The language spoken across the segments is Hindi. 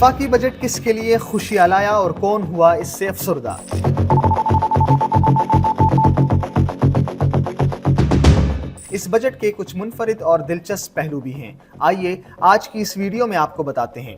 वफाकी बजट किसके लिए खुशियां लाया और कौन हुआ इससे अफसरदा। इस बजट के कुछ मुनफरिद और दिलचस्प पहलू भी हैं। आइए आज की इस वीडियो में आपको बताते हैं।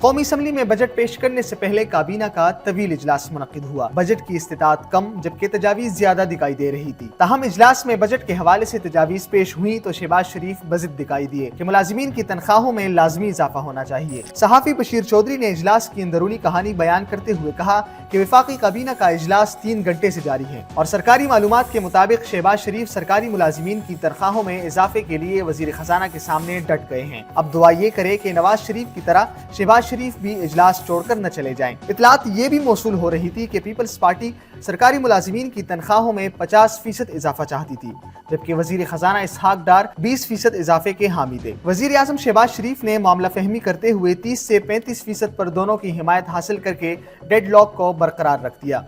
कौमी असम्बली में बजट पेश करने से पहले काबीना का तवील इजलास मुनक्किद हुआ। बजट की इस्तिताअत कम जबकि तजावीज़ ज्यादा दिखाई दे रही थी। ताहम इजलास में बजट के हवाले से तजावीज़ पेश हुई तो शहबाज शरीफ बजिद दिखाई दिए कि मुलाजिमीन की तनख्वाहों में लाजमी इजाफा होना चाहिए। सहाफ़ी बशीर चौधरी ने इजलास की अंदरूनी कहानी बयान करते हुए कहा कि वफाकी काबीना का इजलास 3 घंटे से जारी है और सरकारी मालूमात के मुताबिक शहबाज शरीफ सरकारी मुलाजिमीन की तनख्वाहों में इजाफे के लिए वजीर खजाना के सामने डट गए हैं। अब दुआ ये करे कि नवाज शरीफ की तरह शहबाज शरीफ भी इजलास छोड़कर न चले जाएं। इतलात ये भी मौसूल हो रही थी कि पीपल्स पार्टी सरकारी मुलाजिमीन की तनख्वाहों में 50% इजाफा चाहती थी, जबकि वजीर खजाना इसहाक डार 20% इजाफे के हामी थे। वजीर आजम शहबाज शरीफ ने मामला फहमी करते हुए 30 से 35% पर दोनों की हिमायत हासिल करके डेडलॉक को बरकरार रख दिया।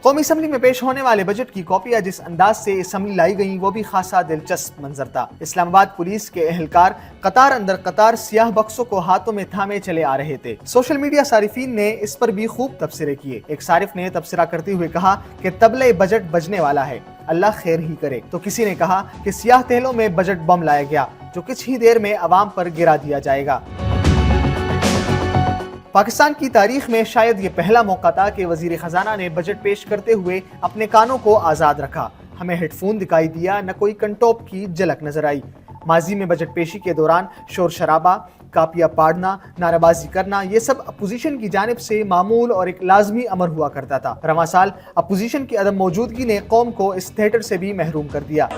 कौमी असम्बली में पेश होने वाले बजट की कॉपियां जिस अंदाज से असम्बली लाई गई वो भी खासा दिलचस्प मंजर था। इस्लामाबाद पुलिस के एहलकार कतार अंदर कतार सियाह बक्सों को हाथों में थामे चले आ रहे थे। सोशल मीडिया सारिफीन ने इस पर भी खूब तबसरे किए। एक सारिफ ने तबसरा करते हुए कहा कि तबले बजट बजने वाला है, अल्लाह खैर ही करे। तो किसी ने कहा कि सियाह तेलों में बजट बम लाया गया जो कुछ ही देर में अवाम पर गिरा दिया जाएगा। पाकिस्तान की तारीख में शायद ये पहला मौका था कि वजीर खजाना ने बजट पेश करते हुए अपने कानों को आज़ाद रखा। हमें हेडफोन दिखाई दिया, न कोई कंटोप की झलक नजर आई। माजी में बजट पेशी के दौरान शोर शराबा, कापियां पाड़ना, नाराबाजी करना, ये सब अपोजिशन की जानिब से मामूल और एक लाजमी अमर हुआ करता था। रवां साल अपोजिशन की अदम मौजूदगी ने कौम को इस थिएटर से भी महरूम कर दिया।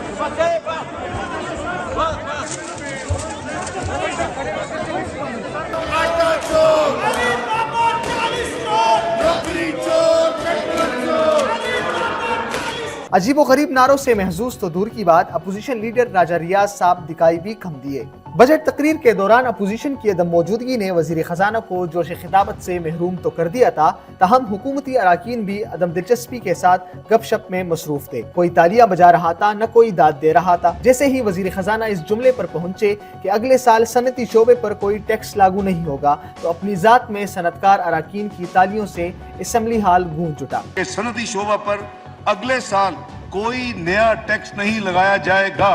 अजीबो गरीब नारों से महजूज तो दूर की बात, अपोजिशन लीडर राजा रियाज साहब दिखाई भी कम दिए। बजट तकरीर के दौरान अपोजिशन की अदम मौजूदगी ने वजीर खजाना को जोश खिताबत से महरूम तो कर दिया था, तहम हुकूमती अराकीन भी अदम दिलचस्पी के साथ गपशप में मसरूफ थे। कोई तालियां बजा रहा था, न कोई दाद दे रहा था। जैसे ही वजीर खजाना इस जुमले पर पहुंचे कि अगले साल सनती शोबे पर कोई टैक्स लागू नहीं होगा, तो अपनी जात में सनतकार अराकीन की तालियों से असम्बली हाल गूंज उठा। सनती शोबा पर अगले साल कोई नया टैक्स नहीं लगाया जाएगा।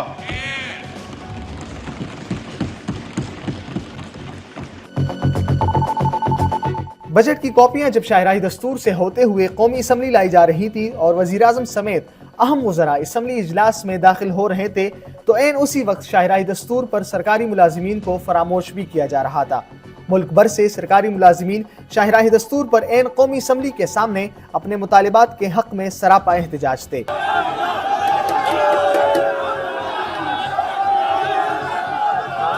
बजट की कॉपियां जब शाहराही दस्तूर से होते हुए कौमी असम्बली लाई जा रही थी और वजीर आजम समेत अहम वज़रा असम्बली इजलास में दाखिल हो रहे थे, तो ऐन उसी वक्त शाहराही दस्तूर पर सरकारी मुलाजिमीन को फरामोश भी किया जा रहा था। मुल्क भर से सरकारी मुलाजिमीन शाहराही दस्तूर पर ऐन कौमी असम्बली के सामने अपने मुतालिबात के हक में सरापा एहतजाज थे।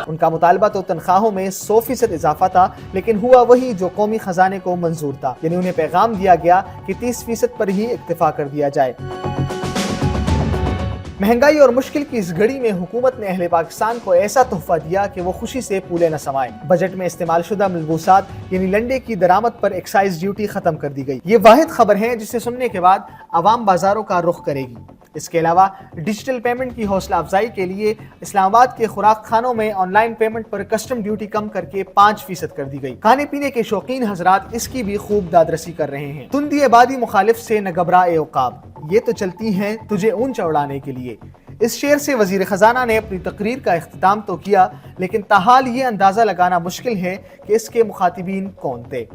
उनका मुतालबा तो तनख्वाहों में 100% इजाफा था, लेकिन हुआ वही जो कौमी खजाने को मंजूर था, यानी उन्हें पैगाम दिया गया कि 30% पर ही इक्तिफा कर दिया जाए। महंगाई और मुश्किल की इस घड़ी में हुकूमत ने अहले पाकिस्तान को ऐसा तोहफा दिया कि वो खुशी से फूले न समाए। बजट में इस्तेमाल शुदा मलबूसात यानी लंडे की दरामद पर एक्साइज ड्यूटी खत्म कर दी गई। ये वाहिद खबर है जिसे सुनने के बाद आवाम बाजारों का रुख करेगी। इसके अलावा डिजिटल पेमेंट की हौसला अफजाई के लिए इस्लामाबाद के खुराक खानों में ऑनलाइन पेमेंट पर कस्टम ड्यूटी कम करके 5% कर दी गई। खाने पीने के शौकीन हजरात इसकी भी खूब दादरसी कर रहे हैं। तुंदी आबादी मुखालिफ से न घबरा ए औकाब, ये तो चलती हैं तुझे ऊंचा उड़ाने के लिए। इस शेर से वजीर खजाना ने अपनी तकरीर का इख्तिताम तो किया, लेकिन ताहाल ये अंदाजा लगाना मुश्किल है कि इसके मुखातिबीन कौन थे।